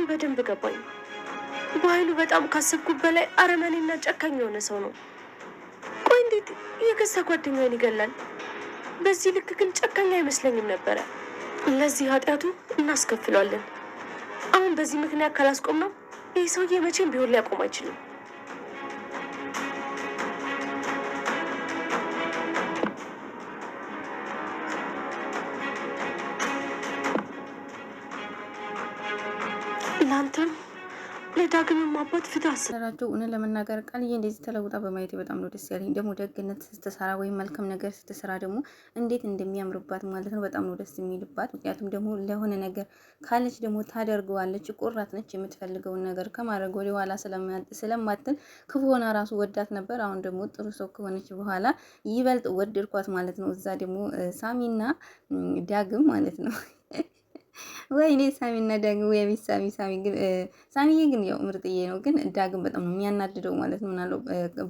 በደንብ ገባኝ። በኃይሉ በጣም ካሰብኩት በላይ አረመኔና ጨካኝ የሆነ ሰው ነው። ቆይ እንዴት የገዛ ጓደኛውን ይገላል? በዚህ ልክ ግን ጨካኝ አይመስለኝም ነበረ። ለዚህ ኃጢአቱ እናስከፍለዋለን። አሁን በዚህ ምክንያት ካላስቆም ነው ይህ ሰውዬ መቼም ቢሆን ሊያቆም አይችልም። ለአንተም ለዳግምም አባት ፍትህ አሰራቸው። እውነት ለመናገር ቃልዬ እንደዚህ ተለውጣ በማየት በጣም ነው ደስ ያለኝ። ደግሞ ደግነት ስትሰራ ወይም መልካም ነገር ስትሰራ ደግሞ እንዴት እንደሚያምርባት ማለት ነው። በጣም ነው ደስ የሚልባት። ምክንያቱም ደግሞ ለሆነ ነገር ካለች ደግሞ ታደርገዋለች። ቁራት ነች። የምትፈልገውን ነገር ከማድረግ ወደ ኋላ ስለማትል ክፉ ሆና ራሱ ወዳት ነበር። አሁን ደግሞ ጥሩ ሰው ከሆነች በኋላ ይበልጥ ወደድኳት ማለት ነው። እዛ ደግሞ ሳሚና ዳግም ማለት ነው ወይኔ ሳሚና ዳግም ወይ ሳሚ ግን ሳሚዬ ግን ያው ምርጥዬ ነው። ግን ዳግም በጣም ነው የሚያናድደው ማለት ነው። ምናለው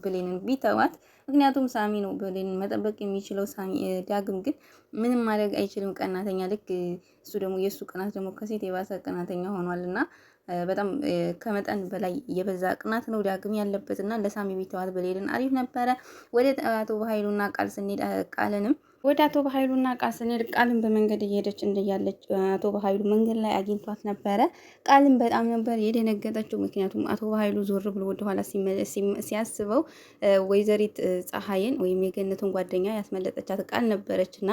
ብሌንን ቢተዋት፣ ምክንያቱም ሳሚ ነው ብሌንን መጠበቅ የሚችለው። ሳሚ ዳግም ግን ምንም ማድረግ አይችልም። ቀናተኛ፣ ልክ እሱ ደግሞ የእሱ ቅናት ደግሞ ከሴት የባሰ ቀናተኛ ሆኗልና በጣም ከመጠን በላይ የበዛ ቅናት ነው ዳግም ያለበት እና ለሳሚ ቢተዋት ብሌንን አሪፍ ነበረ። ወደ አቶ በኃይሉና ቃል ስንሄድ ቃልንም ወደ አቶ በኃይሉና ቃል ስንሄድ ቃልን በመንገድ እየሄደች እንደያለች አቶ በኃይሉ መንገድ ላይ አግኝቷት ነበረ። ቃልን በጣም ነበር የደነገጠችው። ምክንያቱም አቶ በኃይሉ ዞር ብሎ ወደኋላ ሲያስበው ወይዘሪት ፀሐይን ወይም የገነትን ጓደኛ ያስመለጠቻት ቃል ነበረች እና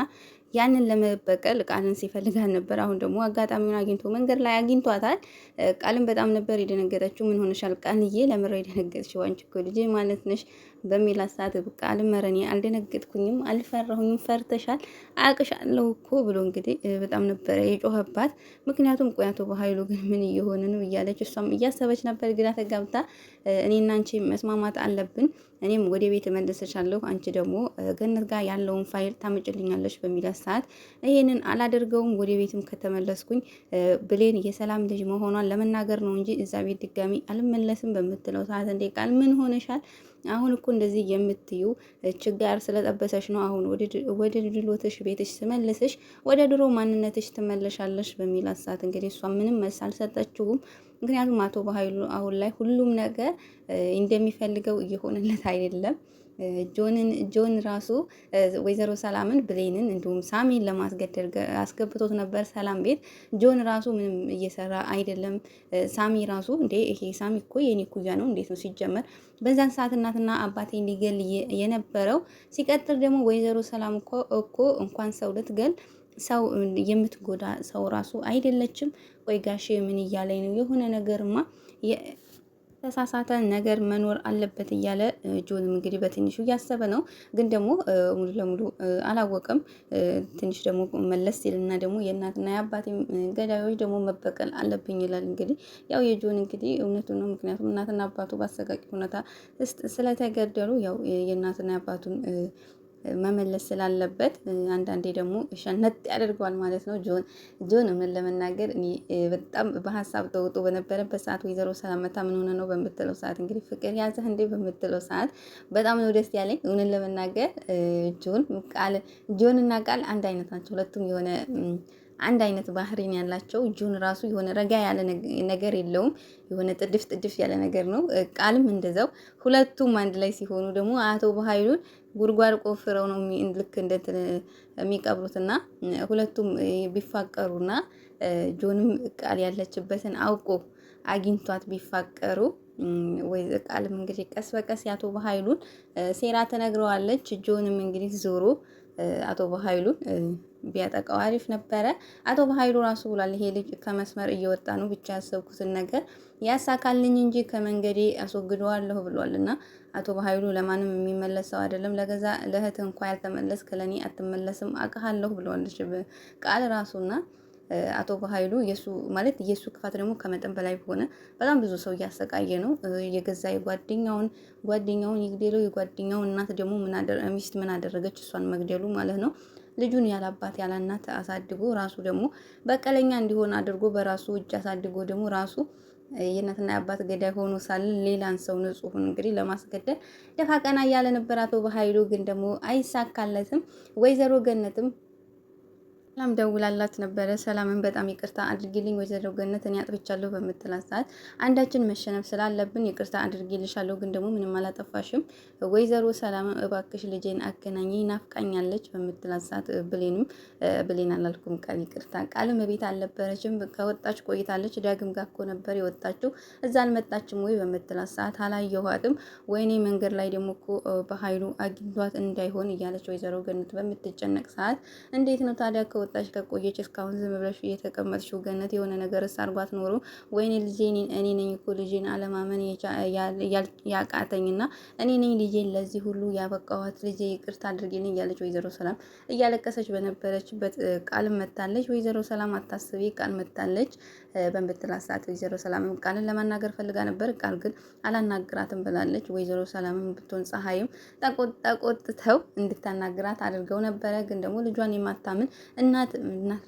ያንን ለመበቀል ቃልን ሲፈልጋል ነበር። አሁን ደግሞ አጋጣሚውን አግኝቶ መንገድ ላይ አግኝቷታል። ቃልን በጣም ነበር የደነገጠችው። ምን ሆነሻል ቃልዬ? ለምረ የደነገጥሽው? አንቺ እኮ ልጄ ማለት ነሽ በሚላት ሰዓት ቃልም ኧረ እኔ አልደነገጥኩኝም፣ አልፈራሁኝም፣ ፈርተሻል፣ አቅሻለሁ እኮ ብሎ እንግዲህ በጣም ነበረ የጮኸባት። ምክንያቱም ቆይ አቶ በኃይሉ ግን ምን እየሆነ ነው እያለች እሷም እያሰበች ነበር። ግራ ተጋብታ እኔና አንቺ መስማማት አለብን፣ እኔም ወደ ቤት እመልስሻለሁ፣ አንቺ ደግሞ ገነት ጋር ያለውን ፋይል ታመጭልኛለች በሚላት ሰዓት ይሄንን አላደርገውም፣ ወደ ቤትም ከተመለስኩኝ ብሌን የሰላም ልጅ መሆኗን ለመናገር ነው እንጂ እዛ ቤት ድጋሚ አልመለስም በምትለው ሰዓት እንዴ ቃል ምን ሆነሻል? አሁን እኮ እንደዚህ የምትዩ ችጋር ስለጠበሰሽ ነው። አሁን ወደ ድሎትሽ ቤትሽ ስመልስሽ ወደ ድሮ ማንነትሽ ትመለሻለሽ በሚላት ሰዓት እንግዲህ እሷ ምንም መልስ አልሰጠችውም። ምክንያቱም አቶ በኃይሉ አሁን ላይ ሁሉም ነገር እንደሚፈልገው እየሆነለት አይደለም። ጆን ራሱ ወይዘሮ ሰላምን ብሌንን እንዲሁም ሳሚን ለማስገደድ አስገብቶት ነበር ሰላም ቤት። ጆን ራሱ ምንም እየሰራ አይደለም። ሳሚ ራሱ እንዴ ይሄ ሳሚ እኮ የኔ ኩያ ነው እንዴት ነው ሲጀመር በዛን ሰዓት እናትና አባቴ ሊገል የነበረው። ሲቀጥል ደግሞ ወይዘሮ ሰላም እኮ እንኳን ሰው ልትገል ሰው የምትጎዳ ሰው ራሱ አይደለችም። ቆይ ጋሼ ምን እያለኝ ነው? የሆነ ነገርማ ተሳሳተ ነገር መኖር አለበት እያለ ጆንም እንግዲህ በትንሹ እያሰበ ነው። ግን ደግሞ ሙሉ ለሙሉ አላወቀም። ትንሽ ደግሞ መለስ ሲልና ደግሞ የእናትና የአባቴ ገዳዮች ደግሞ መበቀል አለብኝ ይላል። እንግዲህ ያው የጆን እንግዲህ እውነቱ ነው። ምክንያቱም እናትና አባቱ በአሰቃቂ ሁኔታ ስለተገደሉ ያው የእናትና የአባቱን መመለስ ስላለበት አንዳንዴ ደግሞ ሸነጥ ያደርገዋል ማለት ነው። ጆን ምን ለመናገር እኔ በጣም በሀሳብ ተውጦ በነበረበት ሰዓት ወይዘሮ ሰላም መታ ምን ሆነ ነው በምትለው ሰዓት እንግዲህ ፍቅር ያዘህ እንዴ በምትለው ሰዓት በጣም ነው ደስ ያለኝ። እውነት ለመናገር ጆን እና ቃል አንድ አይነት ናቸው። ሁለቱም የሆነ አንድ አይነት ባህሪን ያላቸው። ጆን ራሱ የሆነ ረጋ ያለ ነገር የለውም፣ የሆነ ጥድፍ ያለ ነገር ነው። ቃልም እንደዛው። ሁለቱም አንድ ላይ ሲሆኑ ደግሞ አቶ በኃይሉን ጉድጓድ ቆፍረው ነው ልክ እንደ የሚቀብሩትና ሁለቱም ቢፋቀሩና ጆንም ቃል ያለችበትን አውቆ አግኝቷት ቢፋቀሩ ወይ ቃልም እንግዲህ ቀስ በቀስ ያቶ በኃይሉን ሴራ ተነግረዋለች። ጆንም እንግዲህ ዞሮ አቶ በኃይሉን ቢያጠቃው አሪፍ ነበረ። አቶ በኃይሉ ራሱ ብሏል ይሄ ልጅ ከመስመር እየወጣ ነው፣ ብቻ ያሰብኩትን ነገር ያሳካልኝ እንጂ ከመንገዴ አስወግደዋለሁ ብሏልና አቶ በኃይሉ ለማንም የሚመለሰው አይደለም። ለገዛ ለእህት እንኳን ያልተመለስክ ለኔ አትመለስም አውቃለሁ ብለዋለች ቃል ራሱና አቶ በኃይሉ የሱ ማለት የሱ ክፋት ደግሞ ከመጠን በላይ ሆነ። በጣም ብዙ ሰው እያሰቃየ ነው። የገዛ ጓደኛውን ይግደለው። የጓደኛውን እናት ደግሞ ሚስት ምን አደረገች? እሷን መግደሉ ማለት ነው። ልጁን ያላባት ያላናት አሳድጎ ራሱ ደግሞ በቀለኛ እንዲሆን አድርጎ በራሱ እጅ አሳድጎ ደግሞ ራሱ የእናትና የአባት ገዳይ ሆኖ ሳለ ሌላን ሰው ንጹሑን እንግዲህ ለማስገደል ደፋ ቀና እያለ ነበር አቶ በኃይሉ። ግን ደግሞ አይሳካለትም። ወይዘሮ ገነትም ሰላም ደውላላት ነበረ። ሰላምን በጣም ይቅርታ አድርጊልኝ ወይዘሮ ገነት እኔ አጥፍቻለሁ በምትላት ሰዓት አንዳችን መሸነፍ ስላለብን ይቅርታ አድርጊልሻለሁ፣ ግን ደግሞ ምንም አላጠፋሽም ወይዘሮ ሰላም እባክሽ ልጄን አገናኝ ናፍቃኛለች በምትላት ሰዓት ብሌን አላልኩም ቃል ይቅርታ ቃልም ቤት አልነበረችም፣ ከወጣች ቆይታለች። ዳግም ጋር እኮ ነበር የወጣችው እዛ አልመጣችም ወይ በምትላት ሰዓት አላየኋትም፣ ወይኔ መንገድ ላይ ደግሞ እኮ በኃይሉ አግኝቷት እንዳይሆን እያለች ወይዘሮ ገነት በምትጨነቅ ሰዓት እንዴት ነው ታዲያ ወጣች ከቆየች እስካሁን ዝም ብለሽ እየተቀመጥሽው ገነት የሆነ ነገር አርጓት ኖሮ ወይኔ ልጄን እኔ ነኝ እኮ ልጄን አለማመን ያቃተኝና እኔ ነኝ ልጄን ለዚህ ሁሉ ያበቃዋት ልጄ ይቅርታ አድርጊልኝ እያለች ወይዘሮ ሰላም እያለቀሰች በነበረችበት ቃል መታለች። ወይዘሮ ሰላም አታስቢ ቃል መታለች በምትላት ሰዓት ወይዘሮ ሰላም ቃልን ለማናገር ፈልጋ ነበር፣ ቃል ግን አላናግራትም ብላለች። ወይዘሮ ሰላምም ብትሆን ፀሐይም ተቆጥተው እንድታናግራት አድርገው ነበረ፣ ግን ደግሞ ልጇን የማታምን እናት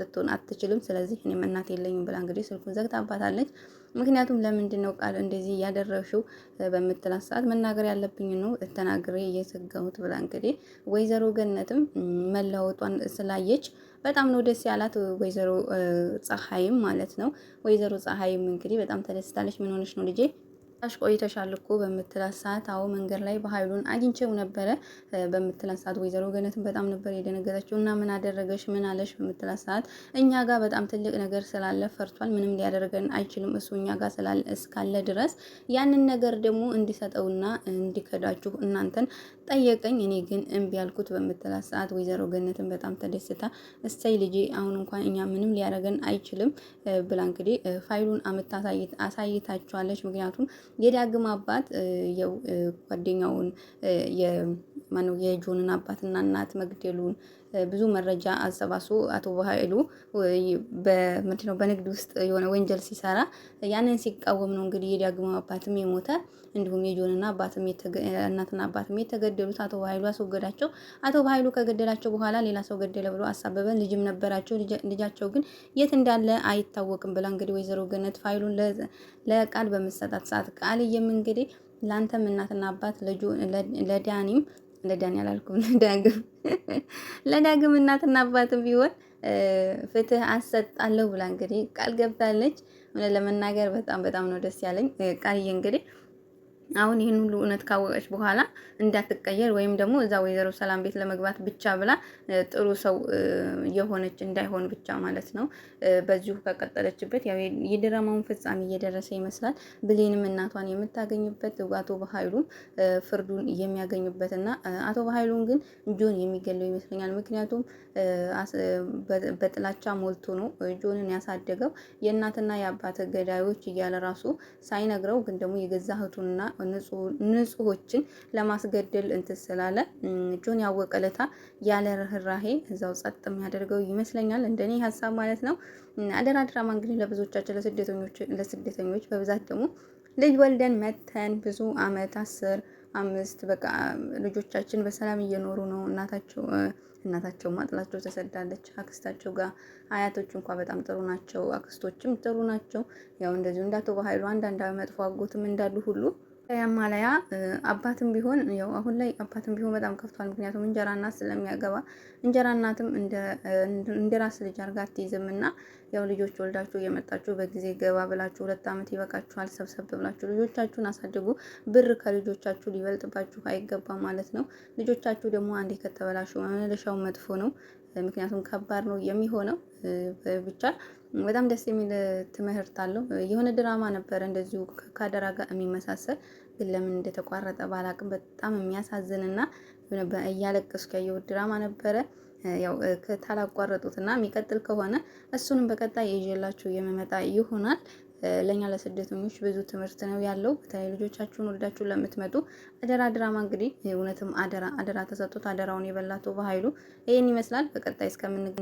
ልትሆን አትችልም። ስለዚህ እኔም እናት የለኝም ብላ እንግዲህ ስልኩን ዘግታባታለች። ምክንያቱም ለምንድን ነው ቃል እንደዚህ እያደረግሽው በምትላት ሰዓት መናገር ያለብኝ ነው ተናግሬ እየዘጋሁት ብላ እንግዲህ ወይዘሮ ገነትም መለወጧን ስላየች በጣም ነው ደስ ያላት። ወይዘሮ ፀሐይም ማለት ነው። ወይዘሮ ፀሐይም እንግዲህ በጣም ተደስታለች። ምን ሆነሽ ነው ልጄ ቆይተሻል እኮ በምትላት ሰዓት አዎ መንገድ ላይ በኃይሉን አግኝቼው ነበረ በምትላት ሰዓት ወይዘሮ ገነትን በጣም ነበር የደነገጠችው። እና ምን አደረገሽ ምን አለሽ በምትላት ሰዓት እኛ ጋር በጣም ትልቅ ነገር ስላለ ፈርቷል፣ ምንም ሊያደርገን አይችልም እሱ እኛ ጋር እስካለ ድረስ ያንን ነገር ደግሞ እንዲሰጠውና እንዲከዳችሁ እናንተን ጠየቀኝ፣ እኔ ግን እምቢ ያልኩት በምትላት ሰዓት ወይዘሮ ገነትን በጣም ተደስታ እሰይ ልጄ አሁን እንኳን እኛ ምንም ሊያደርገን አይችልም ብላ እንግዲህ ፋይሉን አሳይታችኋለች። ምክንያቱም የዳግም አባት ጓደኛውን የጆንን አባትና እናት መግደሉን ብዙ መረጃ አሰባስቦ አቶ በኃይሉ በንግድ ውስጥ የሆነ ወንጀል ሲሰራ ያንን ሲቃወም ነው እንግዲህ የዳግም አባትም የሞተ እንዲሁም የጆንና እናትና አባትም የተገደሉት አቶ በኃይሉ አስወገዳቸው። አቶ በኃይሉ ከገደላቸው በኋላ ሌላ ሰው ገደለ ብሎ አሳበበን። ልጅም ነበራቸው፣ ልጃቸው ግን የት እንዳለ አይታወቅም ብላ እንግዲህ ወይዘሮ ገነት ፋይሉን ለቃል በምትሰጣት ሰዓት ቃልዬም እንግዲህ ለአንተም እናትና አባት ለዳኒ አላልኩም ለዳግም እናትና አባትም ቢሆን ፍትህ አሰጣለሁ ብላ እንግዲህ ቃል ገብታለች። ለመናገር በጣም ነው ደስ ያለኝ። ቃልዬ እንግዲህ አሁን ይህን ሁሉ እውነት ካወቀች በኋላ እንዳትቀየር ወይም ደግሞ እዛ ወይዘሮ ሰላም ቤት ለመግባት ብቻ ብላ ጥሩ ሰው የሆነች እንዳይሆን ብቻ ማለት ነው። በዚሁ ከቀጠለችበት ያው የድራማውን ፍጻሜ እየደረሰ ይመስላል። ብሌንም እናቷን የምታገኝበት አቶ በኃይሉም ፍርዱን የሚያገኙበትና አቶ በኃይሉን ግን ጆን የሚገለው ይመስለኛል። ምክንያቱም በጥላቻ ሞልቶ ነው ጆንን ያሳደገው የእናትና የአባት ገዳዮች እያለ ራሱ ሳይነግረው ግን ደግሞ የገዛ እህቱንና ንጹሆችን ለማስገደል እንትን ስላለ ጆን ያወቀለታ ያለ ርህራሄ እዛው ጸጥ የሚያደርገው ይመስለኛል፣ እንደኔ ሀሳብ ማለት ነው። አደራ ድራማ እንግዲህ ለብዙዎቻችን ለስደተኞች በብዛት ደግሞ ልጅ ወልደን መተን ብዙ አመት 15 በቃ ልጆቻችን በሰላም እየኖሩ ነው። እናታቸው ማጥላቸው ተሰዳለች አክስታቸው ጋር። አያቶች እንኳን በጣም ጥሩ ናቸው፣ አክስቶችም ጥሩ ናቸው። ያው እንደዚሁ እንዳቶ በኃይሉ አንዳንድ መጥፎ አጎትም እንዳሉ ሁሉ ያማለያ አባትም ቢሆን ያው አሁን ላይ አባትም ቢሆን በጣም ከፍቷል። ምክንያቱም እንጀራ እናት ስለሚያገባ እንጀራ እናትም እንደ ራስ ልጅ አርጋ አትይዝምና ያው ልጆች ወልዳችሁ እየመጣችሁ በጊዜ ገባ ብላችሁ 2 አመት ይበቃችኋል፣ ሰብሰብ ብላችሁ ልጆቻችሁን አሳድጉ። ብር ከልጆቻችሁ ሊበልጥባችሁ አይገባም ማለት ነው። ልጆቻችሁ ደግሞ አንዴ ከተበላሹ መመለሻው መጥፎ ነው። ምክንያቱም ከባድ ነው የሚሆነው። ብቻ በጣም ደስ የሚል ትምህርት አለው። የሆነ ድራማ ነበረ እንደዚሁ ከአደራ ጋር የሚመሳሰል ግን ለምን እንደተቋረጠ ባላቅም በጣም የሚያሳዝንና እያለቀስኩ ያየሁት ድራማ ነበረ። ያው ካላቋረጡትና የሚቀጥል ከሆነ እሱንም በቀጣይ ይዤላችሁ የመመጣ ይሆናል። ለኛ ለስደተኞች ብዙ ትምህርት ነው ያለው። በተለይ ልጆቻችሁን ወልዳችሁ ለምትመጡ አደራ ድራማ እንግዲህ እውነትም አደራ ተሰጥቶት አደራውን የበላቶ በኃይሉ ይሄን ይመስላል። በቀጣይ እስከምንገናኝ